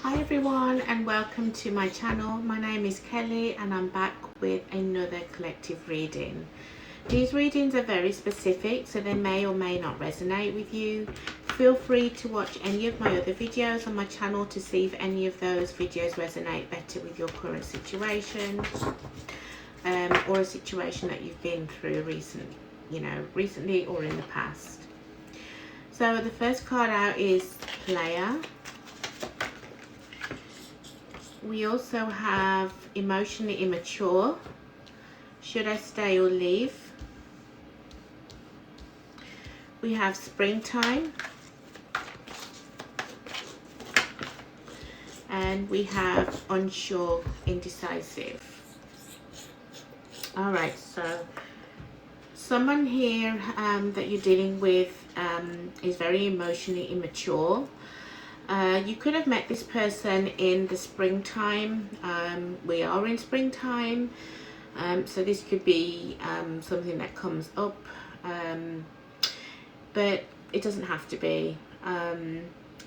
Hi everyone and welcome to my channel. My name is Kelly and I'm back with another collective reading. These readings are very specific, so they may or may not resonate with you. Feel free to watch any of my other videos on my channel to see if any of those videos resonate better with your current situation or a situation that you've been through recently or in the past. So the first card out is Player. We also have Emotionally Immature. Should I stay or leave? We have Springtime. And we have Unsure, Indecisive. Alright, so someone here that you're dealing with is very emotionally immature. You could have met this person in the springtime. We are in springtime, so this could be something that comes up, but it doesn't have to be.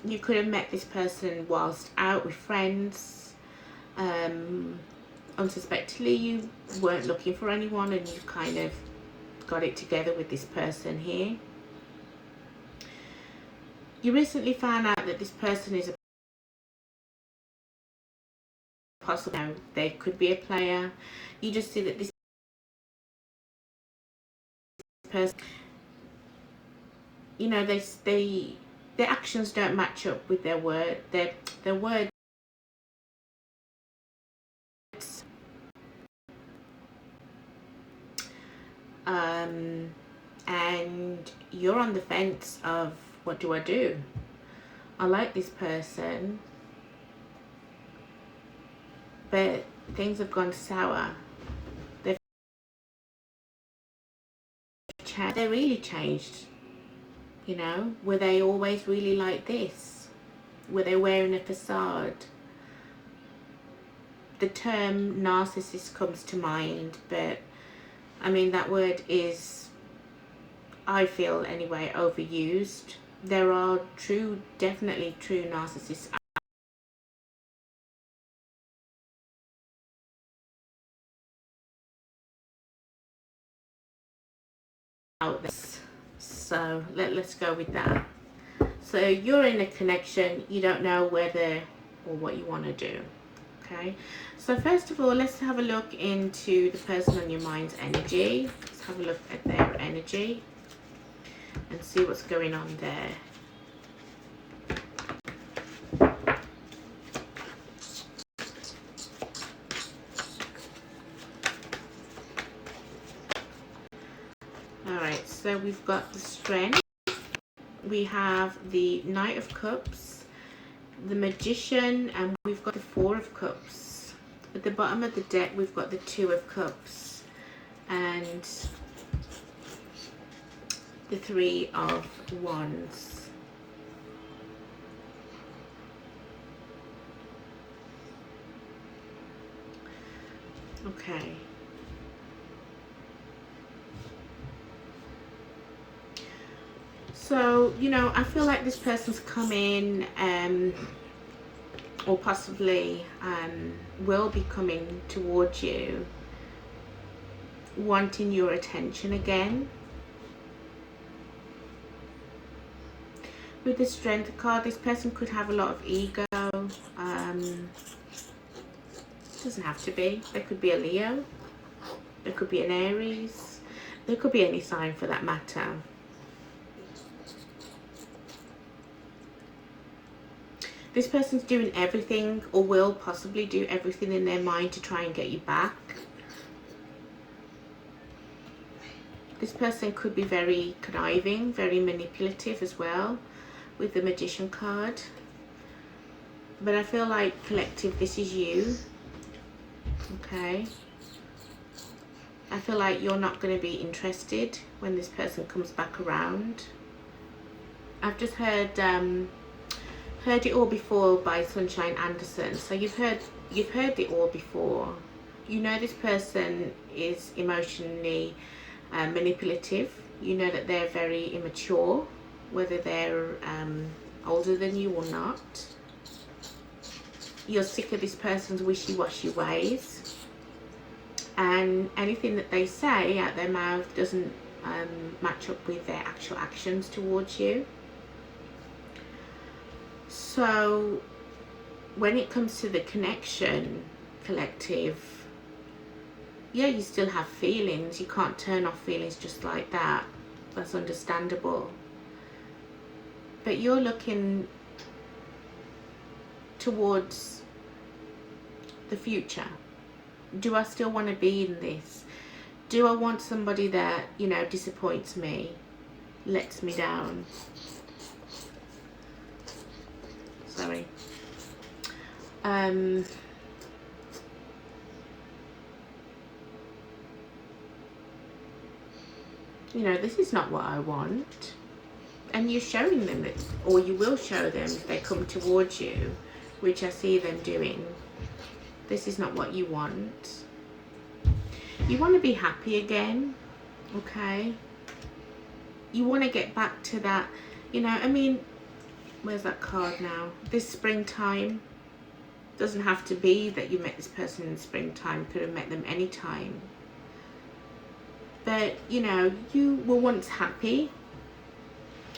You could have met this person whilst out with friends. Unsuspectedly, you weren't looking for anyone and you kind of got it together with this person here. You recently found out that this person is a possible, they could be a player. You just see that this person, their actions don't match up with their words. And you're on the fence of, what do I do? I like this person, but things have gone sour. They really changed. Were they always really like this? Were they wearing a facade? The term narcissist comes to mind, but I mean, that word is, I feel anyway, overused. There are definitely true narcissists out there. So let's go with that. So you're in a connection, you don't know whether or what you want to do. Okay, so first of all, let's have a look into the person on your mind's energy. Let's have a look at their energy and see what's going on there. Alright, so we've got the Strength, we have the Knight of Cups, the Magician, and we've got the Four of Cups. At the bottom of the deck we've got the Two of Cups and the Three of Wands. Okay. So, I feel like this person's come in or possibly will be coming towards you, wanting your attention again. With the Strength card, this person could have a lot of ego. Doesn't have to be. There could be a Leo. There could be an Aries. There could be any sign for that matter. This person's doing everything, or will possibly do everything in their mind to try and get you back. This person could be very conniving, very manipulative as well, with the Magician card. But I feel like, collective, this is you. Okay. I feel like you're not going to be interested when this person comes back around. I've just heard It All Before by Sunshine Anderson. So you've heard it all before. This person is emotionally manipulative. That they're very immature, whether they're older than you or not. you're sick of this person's wishy-washy ways, and anything that they say out their mouth doesn't match up with their actual actions towards you. So when it comes to the connection, collective, yeah, you still have feelings. You can't turn off feelings just like that. That's understandable. But you're looking towards the future. Do I still want to be in this? Do I want somebody that, you know, disappoints me, lets me down? Sorry. You know, this is not what I want. And you're showing them that, or you will show them if they come towards you, which I see them doing. This is not what you want. You want to be happy again, okay? You want to get back to that, you know, I mean, where's that card now? This springtime. Doesn't have to be that you met this person in springtime. Could have met them anytime. But, you know, you were once happy,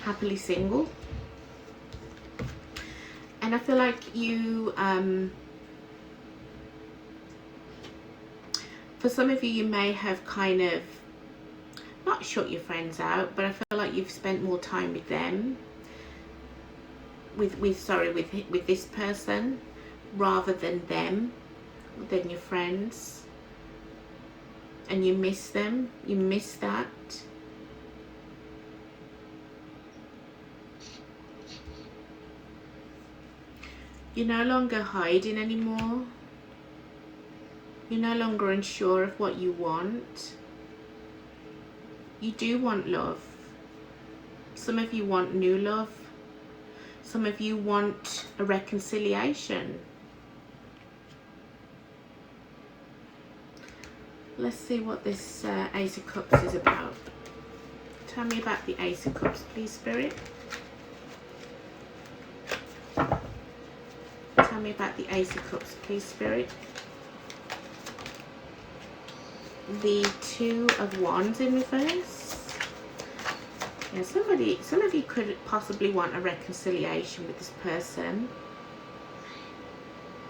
happily single. And I feel like you, for some of you, you may have kind of not shut your friends out, but I feel like you've spent more time with them, with this person, rather than them, than your friends. And you miss them, you miss that. You're no longer hiding anymore. You're no longer unsure of what you want. You do want love. Some of you want new love. Some of you want a reconciliation. Let's see what this Ace of Cups is about. Tell me about the Ace of Cups, please, Spirit. Tell me about the Ace of Cups, please, Spirit. The Two of Wands in reverse. Yeah, some of you could possibly want a reconciliation with this person.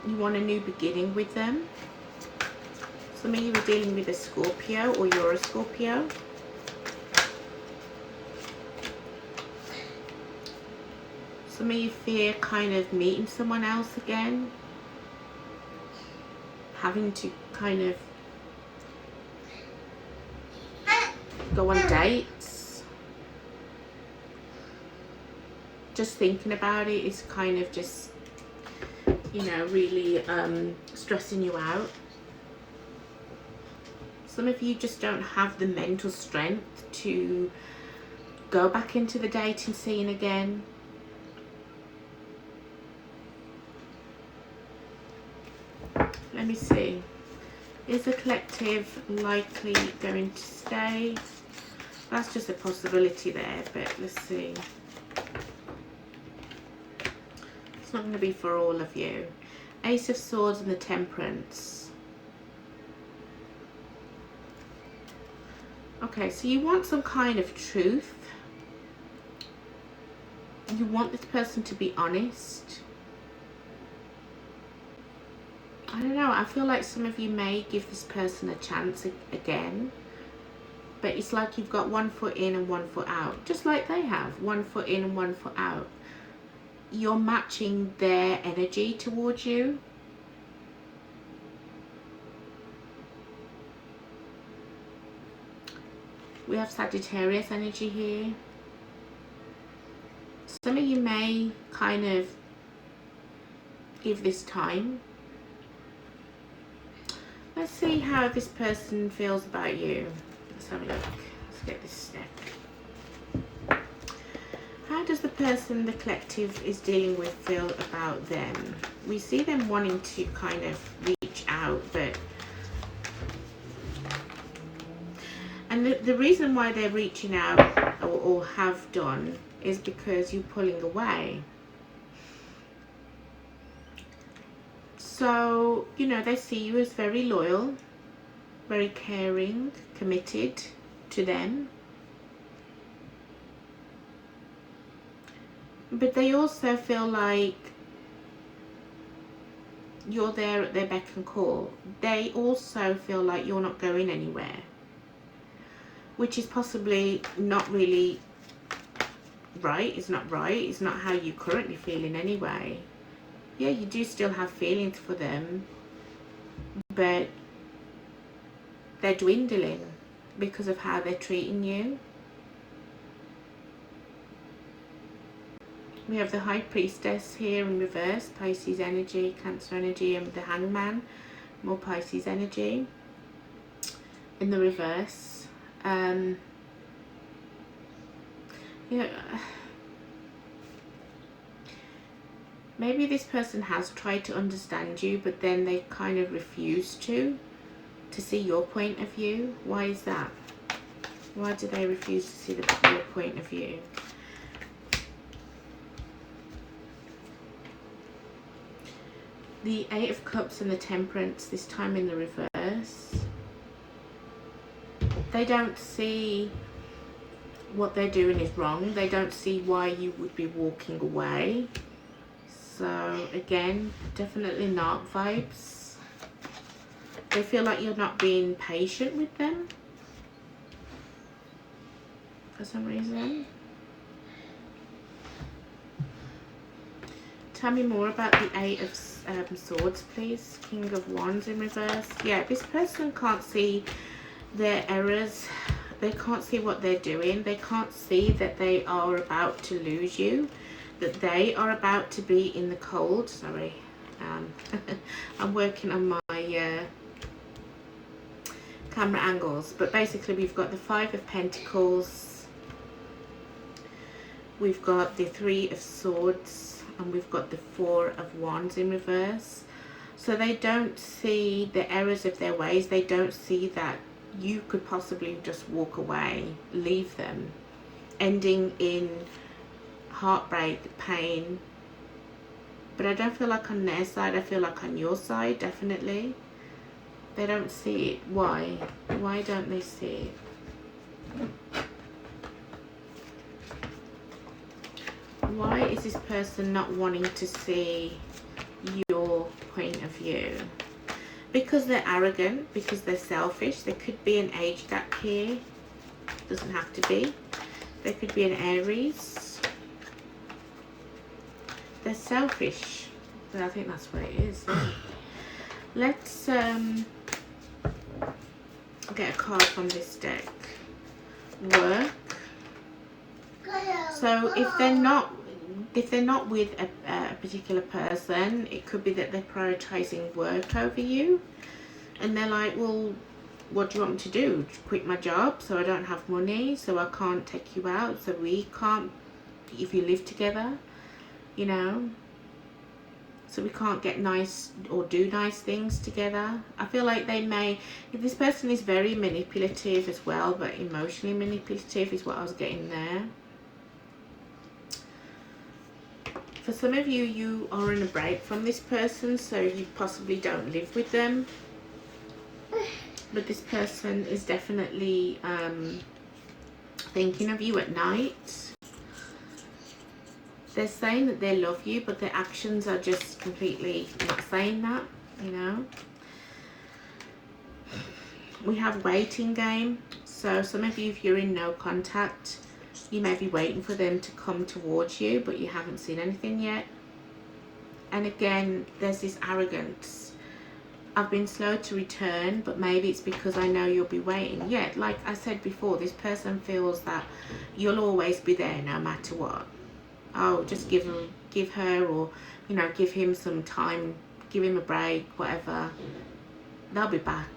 You want a new beginning with them. Some of you are dealing with a Scorpio, or you're a Scorpio. Some of you fear kind of meeting someone else again. Having to kind of go on dates. Just thinking about it is kind of just, you know, really stressing you out. Some of you just don't have the mental strength to go back into the dating scene again. Let me see. Is the collective likely going to stay? That's just a possibility there, but let's see. It's not going to be for all of you. Ace of Swords and the Temperance. Okay, so you want some kind of truth. You want this person to be honest. I don't know, I feel like some of you may give this person a chance again. But it's like you've got 1 foot in and 1 foot out. Just like they have, 1 foot in and 1 foot out. You're matching their energy towards you. We have Sagittarius energy here. Some of you may kind of give this time. Let's see how this person feels about you. Let's have a look. Let's get this step. How does the person the collective is dealing with feel about them? We see them wanting to kind of reach out, but and the reason why they're reaching out or have done is because you're pulling away. So, you know, they see you as very loyal, very caring, committed to them. But they also feel like you're there at their beck and call. They also feel like you're not going anywhere, which is possibly not really right. It's not right. It's not how you currently feeling anyway. Yeah, you do still have feelings for them, but they're dwindling because of how they're treating you. We have the High Priestess here in reverse, Pisces energy, Cancer energy, and the Hangman, more Pisces energy in the reverse. Yeah, maybe this person has tried to understand you, but then they kind of refuse to see your point of view. Why is that? Why do they refuse to see your point of view? The Eight of Cups and the Temperance, this time in the reverse. They don't see what they're doing is wrong. They don't see why you would be walking away. So again, definitely not vibes. They feel like you're not being patient with them for some reason. Tell me more about the Eight of Swords, please. King of Wands in reverse. Yeah, this person can't see their errors. They can't see what they're doing. They can't see that they are about to lose you, that they are about to be in the cold. Sorry, I'm working on my camera angles, but basically we've got the Five of Pentacles, we've got the Three of Swords, and we've got the Four of Wands in reverse. So they don't see the errors of their ways. They don't see that you could possibly just walk away, leave them, ending in heartbreak, pain. But I don't feel like on their side, I feel like on your side, definitely. They don't see it. Why? Why don't they see it? Why is this person not wanting to see your point of view? Because they're arrogant, because they're selfish. There could be an age gap here. Doesn't have to be. There could be an Aries. They're selfish. But I think that's what it is. Let's get a card from this deck. Work. So if they're not with a particular person, it could be that they're prioritizing work over you, and they're like, well, what do you want me to do? Quit my job so I don't have money, so I can't take you out, so we can't, if you live together, you know, so we can't get nice or do nice things together. I feel like they may, if this person is very manipulative as well, but emotionally manipulative is what I was getting there. For some of you, you are on a break from this person, so you possibly don't live with them. But this person is definitely thinking of you at night. They're saying that they love you, but their actions are just completely not saying that, you know. We have waiting game. So some of you, if you're in no contact, you may be waiting for them to come towards you, but you haven't seen anything yet. And again, there's this arrogance. I've been slow to return, but maybe it's because I know you'll be waiting. Yeah, like I said before, this person feels that you'll always be there no matter what. Oh, just give her, or, you know, give him some time, give him a break, whatever. They'll be back.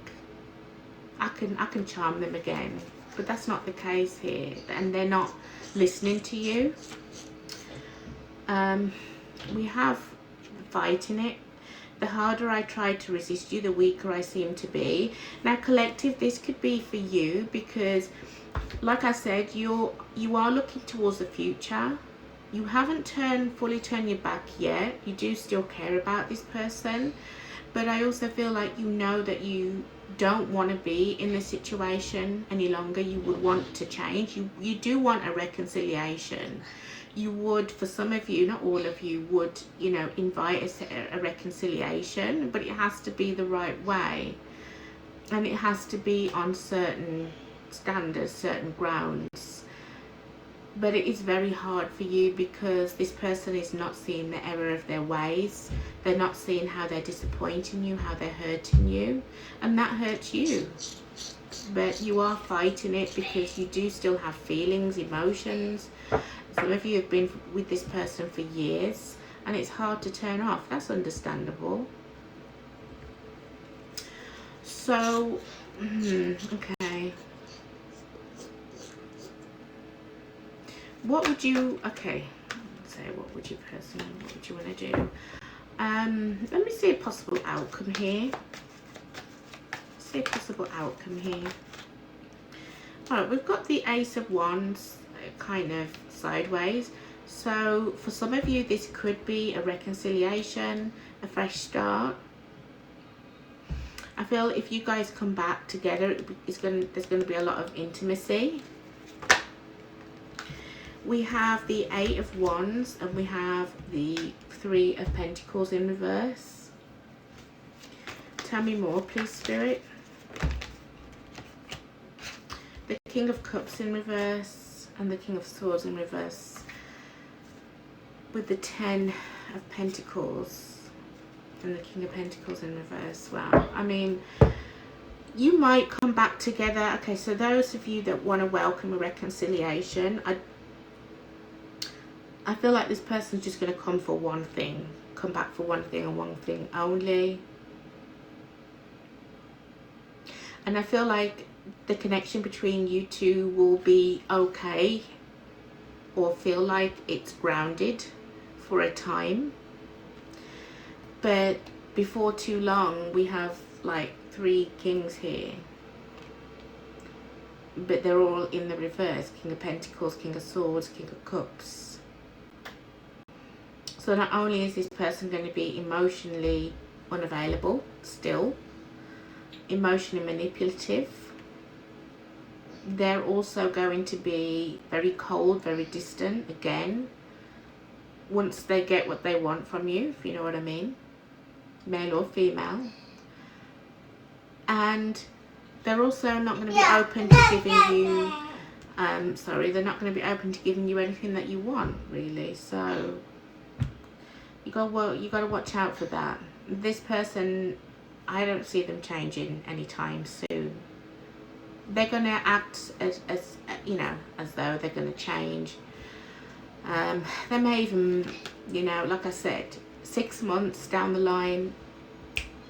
I can charm them again. But that's not the case here, and they're not listening to you. We have fighting it. The harder I try to resist you, the weaker I seem to be. Now, collective, this could be for you because, like I said, you are looking towards the future. You haven't fully turned your back yet. You do still care about this person. but I also feel like you know that you don't want to be in this situation any longer. You would want to change. You do want a reconciliation. You would, for some of you, not all of you, would, you know, invite a reconciliation, but it has to be the right way, and it has to be on certain standards, certain grounds. But it is very hard for you because this person is not seeing the error of their ways. They're not seeing how they're disappointing you, how they're hurting you, and that hurts you. But you are fighting it because you do still have feelings, emotions. Some of you have been with this person for years and it's hard to turn off. That's understandable. So, okay. What would you, okay, so what would you personally, what would you want to do? Let me see a possible outcome here. See a possible outcome here. All right, we've got the Ace of Wands kind of sideways. So for some of you, this could be a reconciliation, a fresh start. I feel if you guys come back together, there's going to be a lot of intimacy. We have the Eight of Wands and we have the Three of Pentacles in reverse. Tell me more, please, Spirit. The King of Cups in reverse and the King of Swords in reverse. With the Ten of Pentacles and the King of Pentacles in reverse. Wow. I mean, you might come back together. Okay, so those of you that want to welcome a reconciliation, I feel like this person's just going to come for one thing. Come back for one thing and one thing only. And I feel like the connection between you two will be okay, or feel like it's grounded for a time. But before too long, we have like three kings here. But they're all in the reverse. King of Pentacles, King of Swords, King of Cups. So not only is this person going to be emotionally unavailable still, emotionally manipulative, they're also going to be very cold, very distant again, once they get what they want from you, if you know what I mean, male or female. And they're also not going to be open to giving you, they're not going to be open to giving you anything that you want, really. So you got to watch out for that. This person, I don't see them changing anytime soon. They're going to act as you know, as though they're going to change. They may even, you know, like I said, 6 months down the line,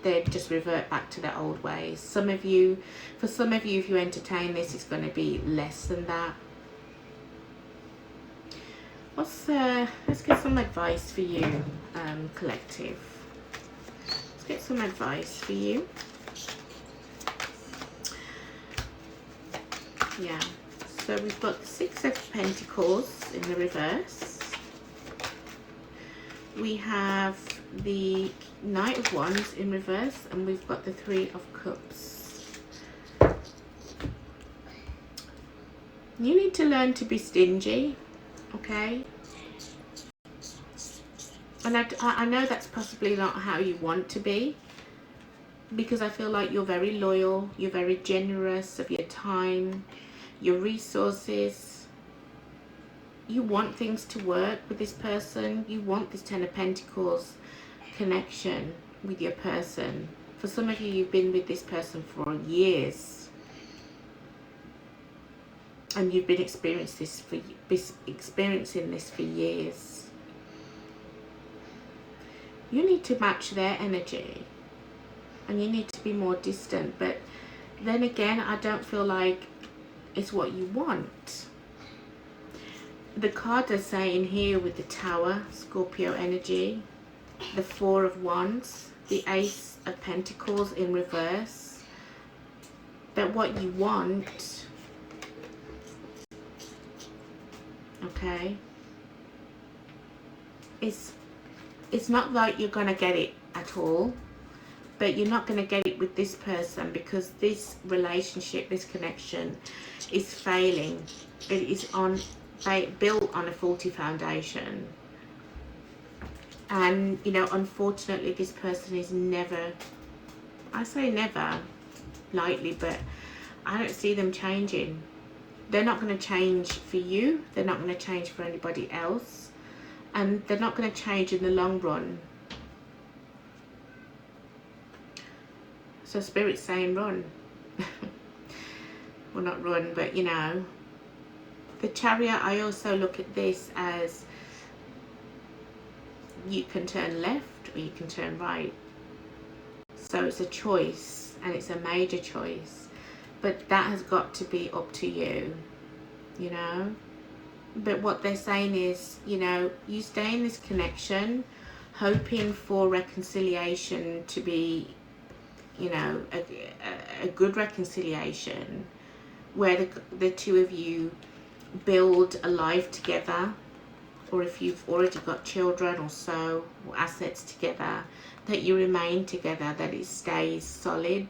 they'd just revert back to their old ways. For some of you, if you entertain this, it's going to be less than that. Let's get some advice for you, collective. Let's get some advice for you. Yeah, so we've got the Six of Pentacles in the reverse. We have the Knight of Wands in reverse, and we've got the Three of Cups. You need to learn to be stingy, okay? And I know that's possibly not how you want to be, because I feel like you're very loyal, you're very generous of your time, your resources. You want things to work with this person. You want this Ten of Pentacles connection with your person. For some of you, you've been with this person for years, and you've been experiencing this for years. You need to match their energy, and you need to be more distant. But then again, I don't feel like it's what you want. The card are saying here with the Tower, Scorpio energy, the Four of Wands, the Ace of Pentacles in reverse, that what you want, okay, it's not like you're gonna get it at all, but you're not going to get it with this person, because this relationship, this connection is failing. It is built on a faulty foundation. And, you know, unfortunately, this person is never, I say never lightly, but I don't see them changing. They're not going to change for you. They're not going to change for anybody else. And they're not going to change in the long run. So Spirit's saying run. Well, not run, but, you know. The Chariot, I also look at this as you can turn left or you can turn right. So it's a choice, and it's a major choice. But that has got to be up to you, you know. But what they're saying is, you know, you stay in this connection hoping for reconciliation to be, you know, a good reconciliation where the two of you build a life together, or if you've already got children or so, or assets together, that you remain together, that it stays solid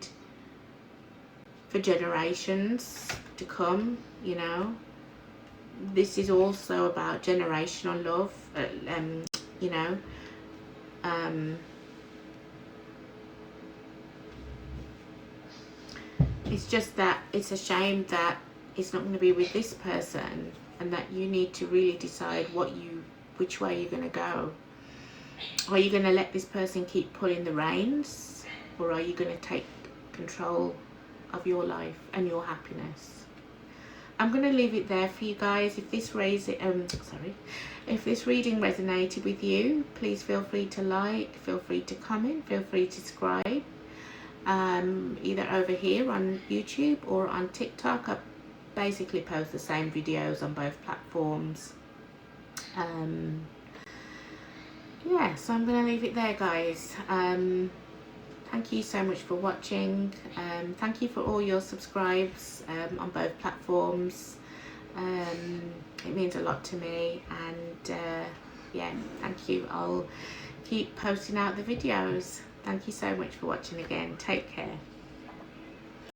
for generations to come, you know. This is also about generational love, you know. It's just that it's a shame that it's not going to be with this person, and that you need to really decide which way you're going to go. Are you going to let this person keep pulling the reins, or are you going to take control of your life and your happiness? I'm going to leave it there for you guys. If this if this reading resonated with you, please feel free to like, feel free to comment, feel free to subscribe. Either over here on YouTube or on TikTok. I basically post the same videos on both platforms. Yeah, so I'm going to leave it there, guys. Thank you so much for watching. Thank you for all your subscribes on both platforms. It means a lot to me, and yeah, thank you. I'll keep posting out the videos. Thank you so much for watching again. Take care.